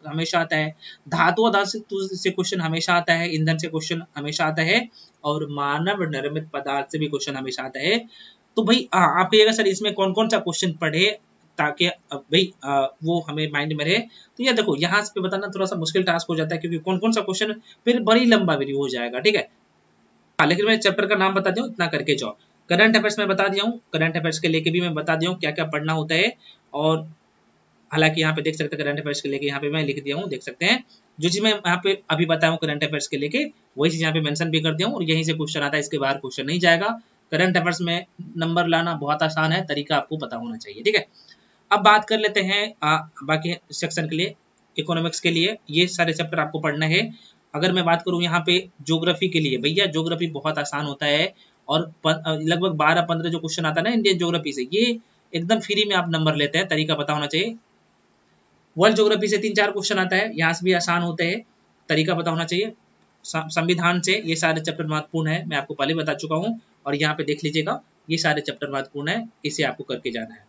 हमेशा आता है, धातु धातु से क्वेश्चन हमेशा आता है, ईंधन से क्वेश्चन हमेशा आता है, और मानव निर्मित पदार्थ से भी क्वेश्चन हमेशा आता है। तो भाई आप कहिएगा सर इसमें कौन कौन सा क्वेश्चन पढ़े ताकि भाई वो हमें माइंड में रहे। तो ये देखो, यहाँ पे बताना थोड़ा सा मुश्किल टास्क हो जाता है, क्योंकि कौन कौन सा क्वेश्चन फिर बड़ी लंबा वीडियो हो जाएगा, ठीक है। लेकिन मैं चैप्टर का नाम बता दूं, इतना करके जाओ। करंट अफेयर्स में बता दिया हूँ, करंट अफेयर्स के लेके भी मैं बता दिया हूँ क्या क्या पढ़ना होता है। और हालांकि यहाँ पे देख सकते हैं करंट अफेयर्स के लेके यहाँ पे मैं लिख दिया हूँ, देख सकते हैं जो चीज मैं यहाँ पे अभी बताया हूँ करंट अफेयर्स के लेके, वही चीज यहाँ पे मेंशन भी कर दिया हूँ, और यहीं से क्वेश्चन आता है, इसके बाहर क्वेश्चन नहीं जाएगा। करंट अफेयर्स में नंबर लाना बहुत आसान है, तरीका आपको पता होना चाहिए, ठीक है। अब बात कर लेते हैं बाकी सेक्शन के लिए, इकोनॉमिक्स के लिए ये सारे चैप्टर आपको पढ़ना है। अगर मैं बात करूं यहाँ पे ज्योग्राफी के लिए, भैया ज्योग्राफी बहुत आसान होता है और लगभग 12-15 जो क्वेश्चन आता है ना इंडियन ज्योग्राफी से, ये एकदम फ्री में आप नंबर लेते हैं, तरीका पता होना चाहिए। वर्ल्ड ज्योग्राफी से 3-4 क्वेश्चन आता है, यहाँ से भी आसान होते हैं, तरीका पता होना चाहिए। संविधान से ये सारे चैप्टर महत्वपूर्ण है, मैं आपको पहले बता चुका हूँ, और यहाँ पे देख लीजिएगा ये सारे चैप्टर महत्वपूर्ण है, इसे आपको करके जाना है।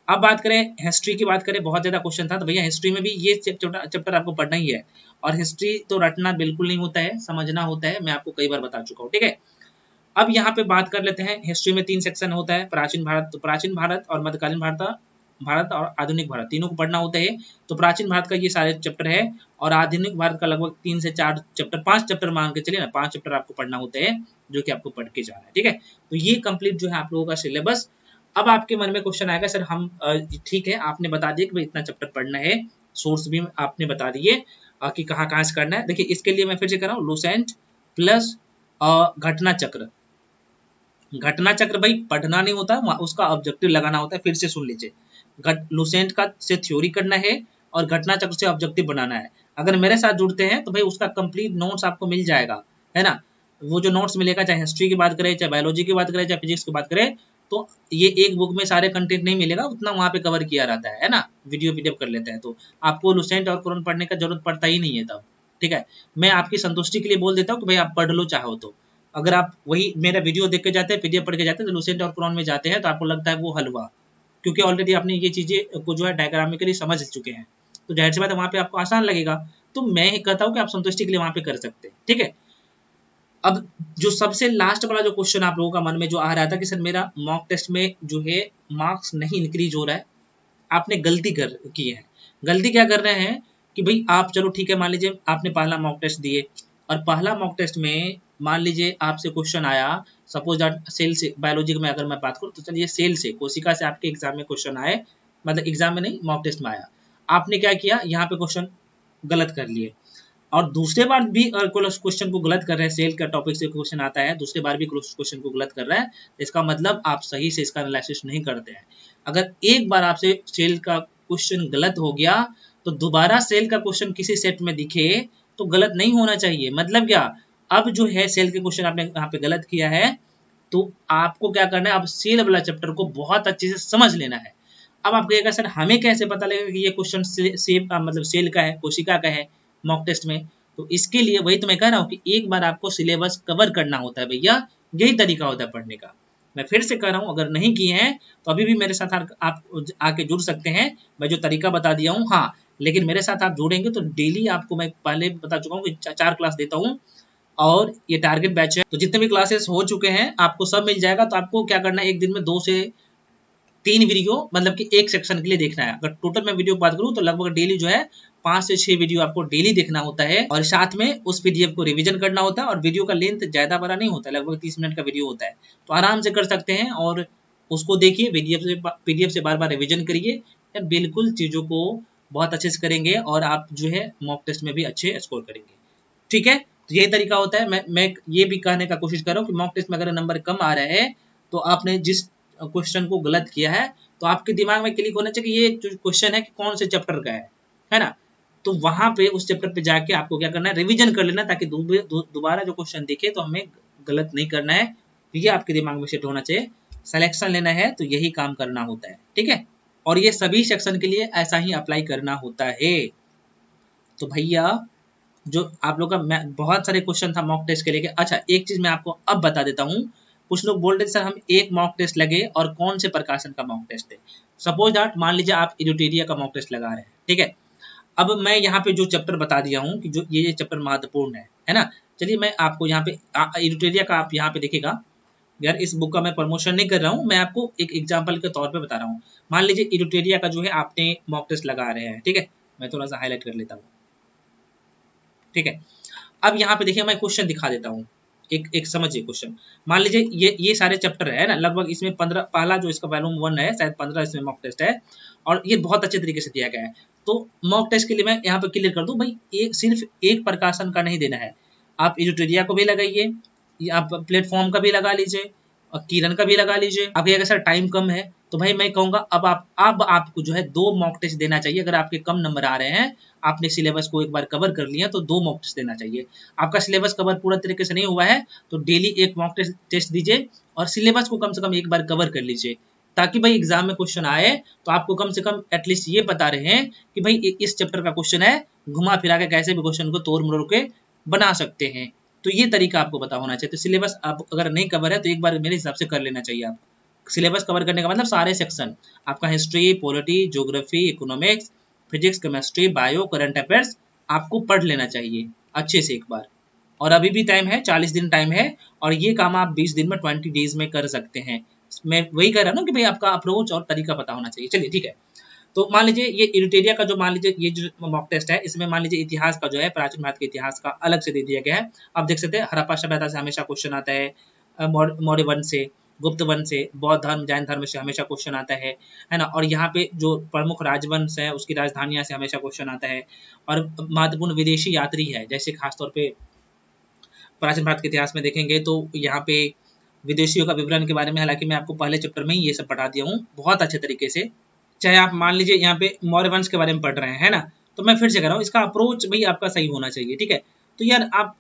अब बात करें हिस्ट्री की, बात करें बहुत ज्यादा क्वेश्चन था, तो भैया हिस्ट्री में भी ये चैप्टर आपको पढ़ना ही है, और हिस्ट्री तो रटना बिल्कुल नहीं होता है, समझना होता है, मैं आपको कई बार बता चुका हूँ, ठीक है। अब यहाँ पे बात कर लेते हैं, हिस्ट्री में 3 सेक्शन होता है, प्राचीन भारत, तो प्राचीन भारत और मध्यकालीन भारत और आधुनिक भारत, तीनों को पढ़ना होता है। तो प्राचीन भारत का ये सारे चैप्टर है, और आधुनिक भारत का लगभग 3 से 4 चैप्टर, 5 चैप्टर मान के चलिए ना, 5 चैप्टर आपको पढ़ना होते हैं, जो कि आपको पढ़ के जाना है, ठीक है। तो ये कंप्लीट जो है आप लोगों का सिलेबस। अब आपके मन में क्वेश्चन आएगा, सर हम ठीक है आपने बता दिया कि भाई इतना चैप्टर पढ़ना है, सोर्स भी आपने बता दिए कि कहाँ कहाँ से करना है। देखिए इसके लिए मैं फिर से कर रहा हूँ, लुसेंट प्लस घटना चक्र। घटना चक्र भाई पढ़ना नहीं होता, उसका ऑब्जेक्टिव लगाना होता है, फिर से सुन लीजिए। लुसेंट का से थ्योरी करना है और घटना चक्र से ऑब्जेक्टिव बनाना है। अगर मेरे साथ जुड़ते हैं तो भाई उसका कंप्लीट नोट्स आपको मिल जाएगा, है ना। वो जो नोट्स मिलेगा, चाहे हिस्ट्री की बात करें, चाहे बायोलॉजी की बात करें, चाहे फिजिक्स की बात करें, तो ये एक बुक में सारे कंटेंट नहीं मिलेगा, उतना वहाँ पे कवर किया रहता है ना, वीडियो पीडीएफ कर लेते हैं, तो आपको लुसेंट और कुरान पढ़ने का जरूरत पड़ता ही नहीं है तब, ठीक है। मैं आपकी संतुष्टि के लिए बोल देता हूँ कि भाई आप पढ़ लो चाहो तो। अगर आप वही मेरा वीडियो देख के जाते हैं, पीडीएफ पढ़ के जाते हैं, तो लुसेंट और कुरान में जाते हैं तो आपको लगता है वो हलवा, क्योंकि ऑलरेडी आपने ये चीजें को जो है डायग्रामिकली समझ चुके हैं, तो जाहिर सी बात है वहाँ पे आपको आसान लगेगा। तो मैं कहता हूँ कि आप संतुष्टि के लिए वहाँ पे कर सकते हैं, ठीक है। अब जो सबसे लास्ट वाला जो क्वेश्चन आप लोगों का मन में जो आ रहा था कि सर मेरा मॉक टेस्ट में जो है मार्क्स नहीं इंक्रीज हो रहा है, आपने गलती की है। गलती क्या कर रहे हैं कि भाई आप चलो ठीक है, मान लीजिए आपने पहला मॉक टेस्ट दिए, और पहला मॉक टेस्ट में मान लीजिए आपसे क्वेश्चन आया, सपोज दैट सेल से, बायोलॉजी में अगर मैं बात करूँ तो चलिए सेल से, कोशिका से आपके एग्जाम में क्वेश्चन आए, मतलब एग्जाम में नहीं मॉक टेस्ट में आया, आपने क्या किया, यहाँ पे क्वेश्चन गलत कर लिए, और दूसरे बार भी क्वेश्चन को गलत कर रहे हैं, सेल का टॉपिक से क्वेश्चन आता है, दूसरे बार भी क्वेश्चन को गलत कर रहा है, इसका मतलब आप सही से इसका एनालिसिस नहीं करते हैं। अगर एक बार आपसे सेल का क्वेश्चन गलत हो गया, तो दोबारा सेल का क्वेश्चन किसी सेट में दिखे तो गलत नहीं होना चाहिए। मतलब क्या, अब जो है सेल के क्वेश्चन आपने यहाँ पे गलत किया है, तो आपको क्या करना है, अब सेल वाला चैप्टर को बहुत अच्छे से समझ लेना है। अब आप कहिएगा सर हमें कैसे पता लगेगा कि ये क्वेश्चन मतलब सेल का है, कोशिका का है मॉक टेस्ट में, तो इसके लिए वही तो मैं कह रहा हूँ कि एक बार आपको सिलेबस कवर करना होता है भैया, यही तरीका होता है पढ़ने का। मैं फिर से कह रहा हूँ, अगर नहीं किए हैं तो अभी भी मेरे साथ आप आके जुड़ सकते हैं, मैं जो तरीका बता दिया हूँ, हाँ लेकिन मेरे साथ आप जुड़ेंगे तो डेली आपको, मैं पहले बता चुका हूँ कि 4 क्लास देता हूँ, और ये टारगेट बैच है, तो जितने भी क्लासेस हो चुके हैं आपको सब मिल जाएगा। तो आपको क्या करना है, एक दिन में 2 से 3 वीडियो, मतलब कि एक सेक्शन के लिए देखना है। अगर टोटल मैं वीडियो बात करूँ तो लगभग डेली जो है 5 से 6 वीडियो आपको डेली देखना होता है, और साथ में उस पीडीएफ को रिवीजन करना होता है, और वीडियो का लेंथ ज्यादा बड़ा नहीं होता, लगभग 30 मिनट का वीडियो होता है, तो आराम से कर सकते हैं। और उसको देखिए, पीडीएफ से बार बार रिविजन करिए, बिल्कुल चीजों को बहुत अच्छे से करेंगे, और आप जो है मॉक टेस्ट में भी अच्छे स्कोर करेंगे, ठीक है। तो यही तरीका होता है। मैं ये भी कहने का कोशिश कर रहा हूँ कि मॉक टेस्ट में अगर नंबर कम आ रहे हैं, तो आपने जिस क्वेश्चन को गलत किया है, तो आपके दिमाग में क्लिक होना चाहिए कि ये जो क्वेश्चन है कि कौन से चैप्टर का है ना। तो वहां पे उस चैप्टर पे जाके आपको क्या करना है, रिवीजन कर लेना, ताकि दोबारा जो क्वेश्चन दिखे तो हमें गलत नहीं करना है। तो ये आपके दिमाग में सेट होना चाहिए। सिलेक्शन लेना है तो यही काम करना होता है, ठीक है। और ये सभी सेक्शन के लिए ऐसा ही अप्लाई करना होता है। तो भैया जो आप लोग का बहुत सारे क्वेश्चन था मॉक टेस्ट के लेके। अच्छा एक चीज मैं आपको अब बता देता हूँ, कुछ लोग बोल रहे थे सर हम एक मॉक टेस्ट लगे और कौन से प्रकाशन का मॉक टेस्ट है। सपोज दैट मान लीजिए आप इरिटेरिया का मॉक टेस्ट लगा रहे हैं, ठीक है। अब मैं यहाँ पे जो चैप्टर बता दिया हूँ कि जो ये चैप्टर महत्वपूर्ण है ना। चलिए मैं आपको यहाँ पे इरिटेरिया का आप यहाँ पे देखिएगा, यार इस बुक का मैं प्रमोशन नहीं कर रहा हूँ, मैं आपको एक एग्जाम्पल के तौर पे बता रहा हूँ। मान लीजिए इरिटेरिया का जो है आपने मॉक टेस्ट लगा रहे हैं, ठीक है। मैं थोड़ा सा हाईलाइट कर लेता हूँ, ठीक है। अब यहाँ पे देखिए मैं क्वेश्चन दिखा देता हूँ, एक समझिए क्वेश्चन। मान लीजिए ये सारे चैप्टर है ना, लगभग इसमें 15, पहला जो इसका वॉल्यूम 1 है, शायद 15 इसमें मॉक टेस्ट है, और ये बहुत अच्छे तरीके से दिया गया है। तो मॉक टेस्ट के लिए मैं यहाँ पे क्लियर कर दूं भाई, सिर्फ एक प्रकाशन का नहीं देना है, आप इरिटेरिया को भी लगाइए, आप प्लेटफॉर्म का भी लगा लीजिए, और किरण का भी लगा लीजिए। अब अगर सर टाइम कम है तो भाई मैं कहूंगा अब आपको जो है 2 मॉक टेस्ट देना चाहिए। अगर आपके कम नंबर आ रहे हैं, आपने सिलेबस को एक बार कवर कर लिया, तो 2 मॉक टेस्ट देना चाहिए। आपका सिलेबस कवर पूरा तरीके से नहीं हुआ है तो डेली 1 मॉक टेस्ट दीजिए और सिलेबस को कम से कम एक बार कवर कर लीजिए, ताकि भाई एग्जाम में क्वेश्चन आए तो आपको कम से कम एटलीस्ट ये बता रहे हैं कि भाई इस चैप्टर का क्वेश्चन है, घुमा फिरा के कैसे भी क्वेश्चन को तोड़ मरोड़ के बना सकते हैं। तो ये तरीका आपको पता होना चाहिए। तो सिलेबस आप अगर नहीं कवर है तो एक बार मेरे हिसाब से कर लेना चाहिए। आप सिलेबस कवर करने का मतलब सारे सेक्शन, आपका history, polity, geography, economics, physics, chemistry, bio, current affairs आपको पढ़ लेना चाहिए अच्छे से एक बार। और अभी भी टाइम है, 40 दिन टाइम है, और ये काम आप 20 दिन में 20 डेज में कर सकते हैं। मैं वही कह रहा हूँ ना कि भाई आपका अप्रोच और तरीका पता होना चाहिए। चलिए ठीक है। तो मान लीजिए ये इरिटेरिया का जो मान लीजिए ये जो मॉक टेस्ट है, इसमें मान लीजिए इतिहास का जो है, प्राचीन भारत के इतिहास का अलग से दे दिया गया है। आप देख सकते हैं हड़प्पा सभ्यता से हमेशा क्वेश्चन आता है, मौर्य वंश से, गुप्त वंश से, बौद्ध धर्म, जैन धर्म से हमेशा क्वेश्चन आता है ना। और यहाँ पे जो प्रमुख राजवंश है उसकी राजधानियां से हमेशा क्वेश्चन आता है। और महत्वपूर्ण विदेशी यात्री है, जैसे खासतौर पे प्राचीन भारत के इतिहास में देखेंगे तो यहाँ पे विदेशियों का विवरण के बारे में, हालांकि मैं आपको पहले चैप्टर में ही ये सब पढ़ा दिया हूँ बहुत अच्छे तरीके से। चाहे आप मान लीजिए यहाँ पे मौर्य वंश के बारे में पढ़ रहे हैं, है ना, तो मैं फिर से कह रहा हूँ इसका अप्रोच भाई आपका सही होना चाहिए, ठीक है। तो यार आप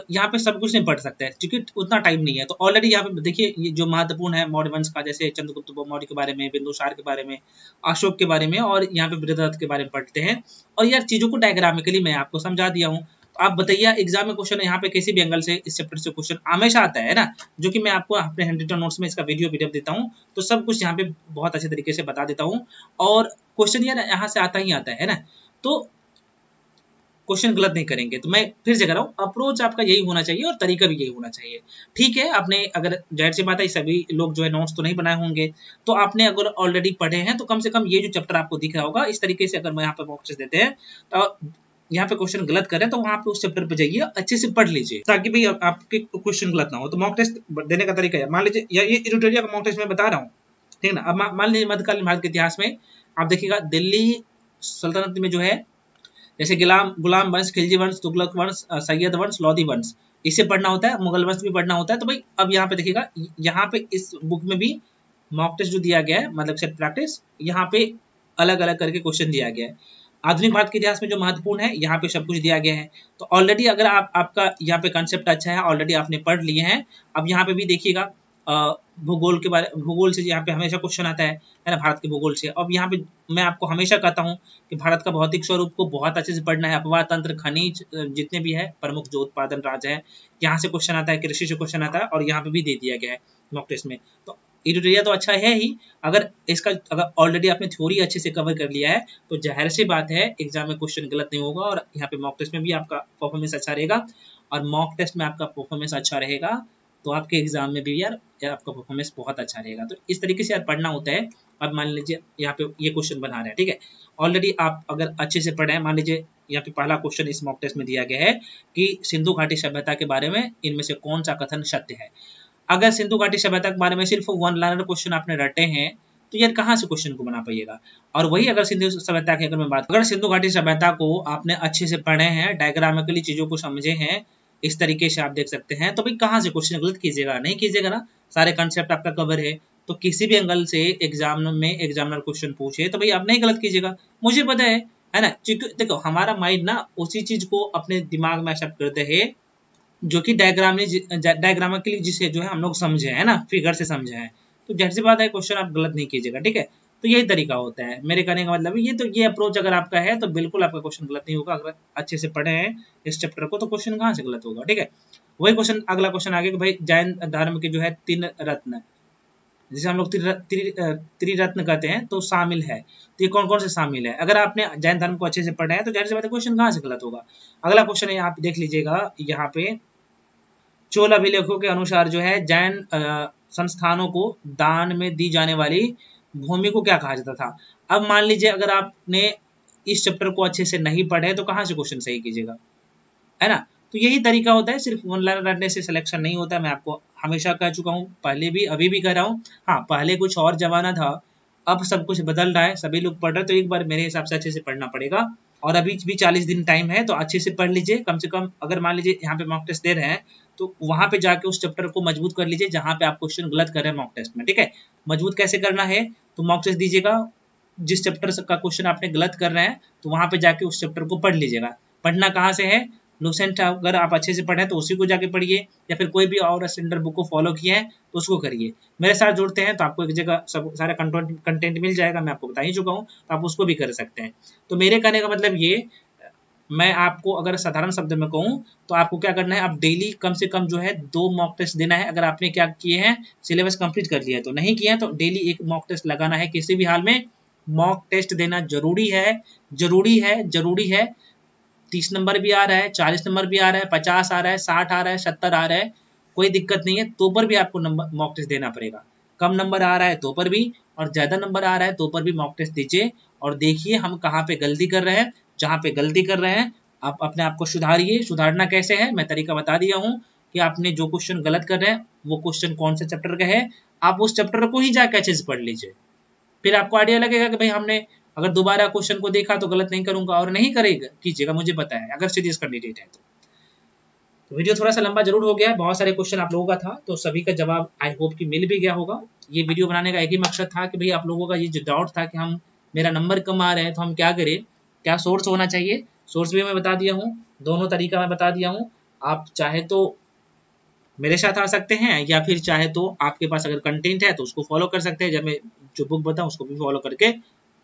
यहाँ पे सब कुछ नहीं पढ़ सकते हैं क्योंकि उतना टाइम नहीं है। तो ऑलरेडी यहाँ पे देखिए ये जो महत्वपूर्ण है मौर्य वंश का, जैसे चंद्रगुप्त मौर्य के बारे में, बिंदुसार के बारे में, अशोक के बारे में, और यहाँ पे बृहद्रथ के बारे में पढ़ते हैं। और यार चीजों को डायग्रामिकली मैं आपको समझा दिया हूँ। आप बताइए एग्जाम में क्वेश्चन यहाँ पे किसी भी एंगल से इस चैप्टर से क्वेश्चन हमेशा आता है ना, जो कि मैं आपको अपने हैंड रिटन नोट्स में इसका वीडियो पीडीएफ देता हूँ। तो सब कुछ यहाँ पे बहुत अच्छे तरीके से बता देता हूँ और क्वेश्चन यार यहाँ से आता ही आता है ना। तो क्वेश्चन गलत नहीं करेंगे। तो मैं फिर से कह रहा हूँ अप्रोच आपका यही होना चाहिए और तरीका भी यही होना चाहिए, ठीक है। आपने अगर जाहिर सी बात है सभी लोग जो है नोट्स तो नहीं बनाए होंगे, तो आपने अगर ऑलरेडी पढ़े हैं तो कम से कम ये जो चैप्टर आपको दिख रहा होगा इस तरीके से अगर मैं यहाँ पे मॉक टेस्ट देते हैं तो यहाँ पे क्वेश्चन गलत करें तो वहां पे उस चैप्टर पे जाइए, अच्छे से पढ़ लीजिए ताकि भाई आपके क्वेश्चन गलत ना हो। तो मॉक टेस्ट देने का तरीका है, मान लीजिए ये इरिटेरिया का मॉक टेस्ट मैं बता रहा हूँ, ठीक है ना। अब मान लीजिए मध्यकालीन भारत के इतिहास में आप देखिएगा दिल्ली सल्तनत में जो है जैसे गुलाम वंश, खिलजी वंश, तुगलक वंश, सैयद वंश, लोधी वंश, इसे पढ़ना होता है, मुगल वंश भी पढ़ना होता है। तो भाई अब यहाँ पे देखिएगा, यहाँ पे इस बुक में भी मॉक टेस्ट जो दिया गया है, मतलब सेट प्रैक्टिस, यहाँ पे अलग अलग करके क्वेश्चन दिया गया है। आधुनिक भारत के इतिहास में जो महत्वपूर्ण है यहाँ पे सब कुछ दिया गया है। तो ऑलरेडी अगर आपका यहाँ पे कंसेप्ट अच्छा है, ऑलरेडी आपने पढ़ लिए हैं, अब यहाँ पे भी देखिएगा भूगोल के बारे, भूगोल से यहाँ पे हमेशा क्वेश्चन आता है ना, भारत के भूगोल से। अब यहाँ पे मैं आपको हमेशा कहता हूँ कि भारत का भौतिक स्वरूप को बहुत अच्छे से पढ़ना है, अपवाह तंत्र, खनिज, जितने भी है प्रमुख जो उत्पादन राज्य है, यहाँ से क्वेश्चन आता है, कृषि से क्वेश्चन आता है, और यहाँ पे भी दे दिया गया है मॉक टेस्ट में। तो इरिटेरिया तो अच्छा है ही, अगर ऑलरेडी आपने थ्योरी अच्छे से कवर कर लिया है तो जाहिर सी बात है एग्जाम में क्वेश्चन गलत नहीं होगा, और यहाँ पे मॉक टेस्ट में भी आपका परफॉर्मेंस अच्छा रहेगा। और मॉक टेस्ट में आपका परफॉर्मेंस अच्छा रहेगा तो आपके एग्जाम में भी यार आपका परफॉर्मेंस बहुत अच्छा रहेगा। तो इस तरीके से यार पढ़ना होता है। अब मान लीजिए यहाँ पे ये क्वेश्चन बना रहे हैं, ठीक है, ऑलरेडी आप अगर अच्छे से पढ़े हैं, मान लीजिए यहाँ पे पहला क्वेश्चन इस मॉक टेस्ट में दिया गया है कि सिंधु घाटी सभ्यता के बारे में इनमें से कौन सा कथन सत्य है। अगर सिंधु घाटी सभ्यता के बारे में सिर्फ वन लाइनर क्वेश्चन आपने रटे हैं तो यार कहाँ से क्वेश्चन को बना पाइएगा। और वही अगर सिंधु सभ्यता की अगर मैं बात, अगर सिंधु घाटी सभ्यता को आपने अच्छे से पढ़े हैं, डायग्रामिकली चीजों को समझे हैं, इस तरीके से आप देख सकते हैं, तो भाई कहाँ से क्वेश्चन गलत कीजिएगा, नहीं कीजिएगा ना, सारे कंसेप्ट आपका कवर है। तो किसी भी एंगल से एग्जाम में एग्जामिनर क्वेश्चन पूछे तो भाई आप नहीं गलत कीजिएगा, मुझे पता है ना। देखो हमारा माइंड ना उसी चीज को अपने दिमाग में एक्सेप्ट करते हैं जो कि डायग्रामिकली जिसे जो है हम लोग समझे है ना, फिगर से समझे हैं। तो जाहिर सी बात है क्वेश्चन आप गलत नहीं कीजिएगा, ठीक है। तो यही तरीका होता है मेरे कहने का मतलब ये। तो ये अप्रोच अगर आपका है तो बिल्कुल आपका क्वेश्चन गलत नहीं होगा। अगर अच्छे से पढ़े हैं इस चैप्टर को तो क्वेश्चन कहाँ से गलत होगा, ठीक है। वही क्वेश्चन, अगला क्वेश्चन आगे कि भाई जैन धर्म के जो है 3 रत्न, जिसे हम लोग त्रिरत्न कहते हैं, तो शामिल है, तो ये कौन कौन से शामिल है। अगर आपने जैन धर्म को अच्छे से पढ़ा है तो जाहिर सी बात है क्वेश्चन कहाँ से गलत होगा। अगला क्वेश्चन है, आप देख लीजिएगा यहाँ पे, चोल अभिलेखों के अनुसार जो है जैन संस्थानों को दान में दी जाने वाली भूमि को क्या कहा जाता था। अब मान लीजिए अगर आपने इस चैप्टर को अच्छे से नहीं पढ़े तो कहाँ से क्वेश्चन सही कीजिएगा, है ना। तो यही तरीका होता है, सिर्फ वन लाइन रटने से सिलेक्शन नहीं होता। मैं आपको हमेशा कह चुका हूँ, पहले भी अभी भी कह रहा हूँ। हाँ, पहले कुछ और जमाना था, अब सब कुछ बदल रहा है, सभी लोग पढ़ रहे हैं, तो एक बार मेरे हिसाब से अच्छे से पढ़ना पड़ेगा। और अभी भी 40 दिन टाइम है, तो अच्छे से पढ़ लीजिए। कम से कम अगर मान लीजिए यहाँ पे मॉक टेस्ट दे रहे हैं तो वहां पे जाके उस चैप्टर को मजबूत कर लीजिए जहाँ पे आप क्वेश्चन गलत कर रहे हैं मॉक टेस्ट में, ठीक है। मजबूत कैसे करना है, तो मॉक टेस्ट दीजिएगा, जिस चैप्टर का क्वेश्चन आपने गलत कर रहे हैं तो वहां पे जाके उस चैप्टर को पढ़ लीजिएगा। पढ़ना कहाँ से है, लुसेंट अगर आप अच्छे से पढ़े तो उसी को जाके पढ़िए, या फिर कोई भी और स्टैंडर्ड बुक को फॉलो किए हैं तो उसको करिए। मेरे साथ जुड़ते हैं तो आपको एक जगह सब सारा कंटेंट मिल जाएगा, मैं आपको बता ही चुका हूँ, तो आप उसको भी कर सकते हैं। तो मेरे कहने का मतलब ये, मैं आपको अगर साधारण शब्द में कहूँ तो आपको क्या करना है, आप डेली कम से कम जो है 2 मॉक टेस्ट देना है। अगर आपने क्या किए हैं, सिलेबस कंप्लीट कर लिया है, तो नहीं किया है तो डेली एक मॉक टेस्ट लगाना है। किसी भी हाल में मॉक टेस्ट देना जरूरी है, जरूरी है, जरूरी है। 30 नंबर भी आ रहा है, 40 नंबर भी आ रहा है, 50 आ रहा है, 60 आ रहा है, 70 आ रहा है, कोई दिक्कत नहीं है, तो पर भी आपको नंबर मॉक टेस्ट देना पड़ेगा। कम नंबर आ रहा है तो पर भी, और ज्यादा नंबर आ रहा है तो पर भी मॉक टेस्ट दीजिए और देखिए हम कहाँ पे गलती कर रहे हैं। जहाँ पे गलती कर रहे हैं आप अपने आप को सुधारिए। सुधारना कैसे है, मैं तरीका बता दिया हूँ कि आपने जो क्वेश्चन गलत कर रहे हैं वो क्वेश्चन कौन से चैप्टर का है, आप उस चैप्टर को ही जाकर अच्छे से पढ़ लीजिए। फिर आपको आइडिया लगेगा कि भाई हमने अगर दोबारा क्वेश्चन को देखा तो गलत नहीं करूंगा, और नहीं करेगा कीजिएगा, मुझे पता है, अगर सीरियस कैंडिडेट है तो वीडियो थोड़ा सा लंबा जरूर हो गया, बहुत सारे क्वेश्चन आप लोगों का था, तो सभी का जवाब आई होप कि मिल भी गया होगा। ये वीडियो बनाने का एक ही मकसद था कि भाई आप लोगों का ये जो डाउट था कि हम मेरा नंबर कम आ रहा है तो हम क्या करें, क्या सोर्स होना चाहिए, सोर्स भी मैं बता दिया हूँ, दोनों तरीका मैं बता दिया हूँ। आप चाहे तो मेरे साथ आ सकते हैं, या फिर चाहे तो आपके पास अगर कंटेंट है तो उसको फॉलो कर सकते हैं, जब मैं जो बुक बताऊँ उसको भी फॉलो करके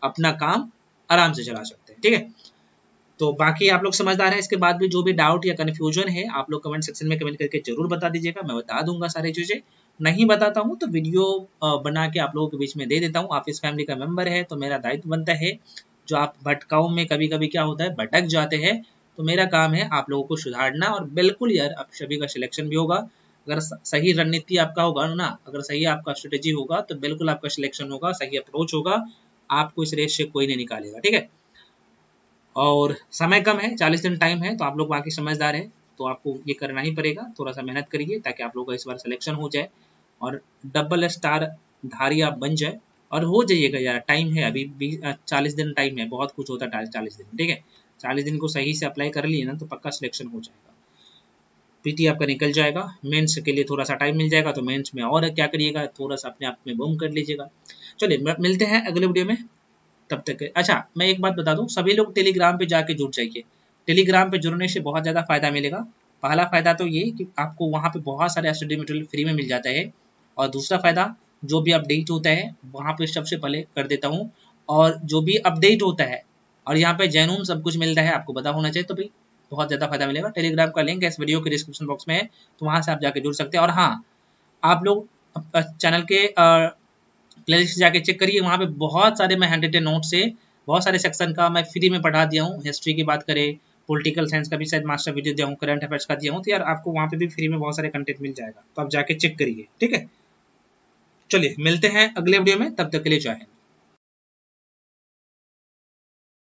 अपना काम आराम से चला सकते हैं, ठीक है। तो बाकी आप लोग समझदार हैं, इसके बाद भी जो भी डाउट या कन्फ्यूजन है आप लोग कमेंट सेक्शन में कमेंट करके जरूर बता दीजिएगा, मैं बता दूंगा सारी चीजें। नहीं बताता हूँ तो वीडियो बना के आप लोगों के बीच में दे देता हूँ। आप इस फैमिली का मेंबर है तो मेरा दायित्व बनता है, जो आप भटकाओं में कभी कभी क्या होता है भटक जाते हैं, तो मेरा काम है आप लोगों को सुधारना। और बिल्कुल यार आप सभी का सिलेक्शन भी होगा, अगर सही रणनीति आपका होगा ना, अगर सही आपका स्ट्रेटेजी होगा तो बिल्कुल आपका सिलेक्शन होगा, सही अप्रोच होगा, आपको इस रेस से कोई नहीं निकालेगा, ठीक है। और समय कम है, 40 दिन टाइम है, तो आप लोग बाकी समझदार हैं तो आपको ये करना ही पड़ेगा। थोड़ा सा मेहनत करिए ताकि आप लोग का इस बार सिलेक्शन हो जाए और डबल स्टार धारी आप बन जाए, और हो जाइएगा यार, टाइम है अभी भी, 40 दिन टाइम है, बहुत कुछ होता है 40 दिन, ठीक है। 40 दिन को सही से अप्लाई कर लिए ना तो पक्का सिलेक्शन हो जाएगा, पीटी आपका निकल जाएगा। मेंस के लिए थोड़ा सा टाइम मिल जाएगा तो मेंस में और क्या करिएगा, थोड़ा सा अपने आप में बूम कर लीजिएगा। चलिए मिलते हैं अगले वीडियो में, तब तक। अच्छा मैं एक बात बता दूं, सभी लोग टेलीग्राम पे जाके जुड़ जाइए। टेलीग्राम पे जुड़ने से बहुत ज़्यादा फायदा मिलेगा। पहला फायदा तो ये कि आपको वहाँ पे बहुत सारे स्टडी मटेरियल फ्री में मिल जाता है, और दूसरा फायदा जो भी अपडेट होता है वहाँ पे सबसे पहले कर देता हूँ, और जो भी अपडेट होता है और यहाँ पे जेन्युइन सब कुछ मिलता है, आपको पता होना चाहिए, तो भाई बहुत ज़्यादा फायदा मिलेगा। टेलीग्राम का लिंक इस वीडियो के डिस्क्रिप्शन बॉक्स में है, तो वहाँ से आप जाके जुड़ सकते हैं। और हाँ, आप लोग चैनल के प्लेलिस्ट जाके चेक करिए, वहाँ पे बहुत सारे मैं हैंड रिटन नोट से बहुत सारे सेक्शन का मैं फ्री में पढ़ा दिया हूँ। हिस्ट्री की बात करें, पॉलिटिकल साइंस का भी शायद मास्टर वीडियो दिया हूँ, करंट अफेयर्स का दिया हूँ, तो यार आपको वहाँ पे भी फ्री में बहुत सारे कंटेंट मिल जाएगा, तो आप जाके चेक करिए, ठीक है। चलिए मिलते हैं अगले वीडियो में, तब तक के लिए जय हिंद।